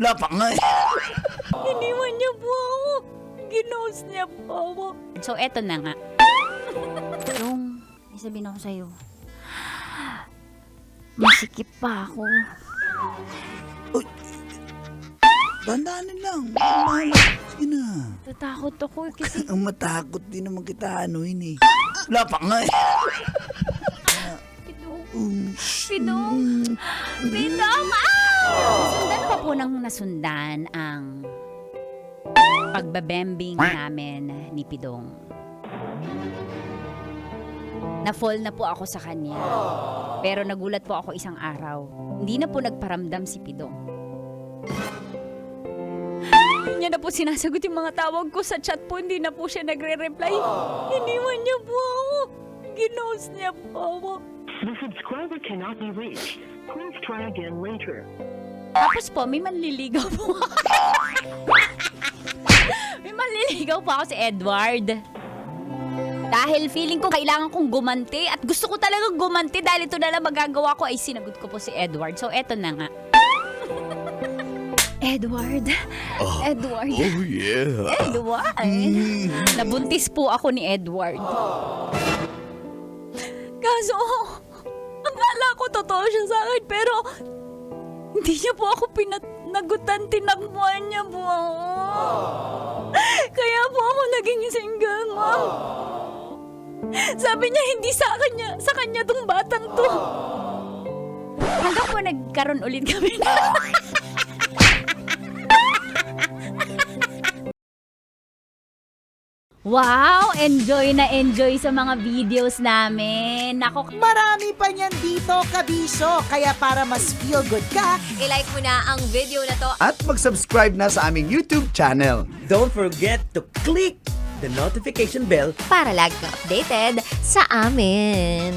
Wala pa nga eh. Iniwan niya po ako. Ginost niya po ako. So, eto na nga. Yung, may sabihin ako sa'yo. Masikip pa ako. Uy, dandanin lang. Mahal. Sige na. Tatakot ako kasi... Ang matakot din naman kita anuhin eh. Wala pa nga eh. Pidong! Pidong! Nasundan pa po ng nasundan ang pagbabembing namin ni Pidong. Na-fall na po ako sa kanya. Pero nagulat po ako isang araw. Hindi na po nagparamdam si Pidong. Hindi niya na po sinasagot yung mga tawag ko sa chat po. Hindi na po siya nagre-reply. Iniwan niya po ako. Ginost niya po ako. The subscriber cannot be reached. Please try again later. Tapos po, may manliligaw po. May manliligaw po ako si Edward. Dahil feeling ko kailangan kong gumanti at gusto ko talagang gumanti dahil ito na lang magagawa ko ay sinagot ko po si Edward. So, eto na nga. Edward. Edward. Oh yeah. Edward. Nabuntis po ako ni Edward. Kaso, akala ko totoo siya sa akin pero hindi niya po ako pinanagutan, tinakbuhan niya po ako. Kaya po ako naging single mom. Sabi niya hindi sa kanya tong batang to. Hanggang po nagkaroon ulit kami na. Wow! Enjoy na enjoy sa mga videos namin. Nako, Marami pa niyan dito, kabisyo. Kaya para mas feel good ka, I-like mo na ang video na to. At mag-subscribe na sa aming YouTube channel. Don't forget to click the notification bell Para lagi kang updated sa amin.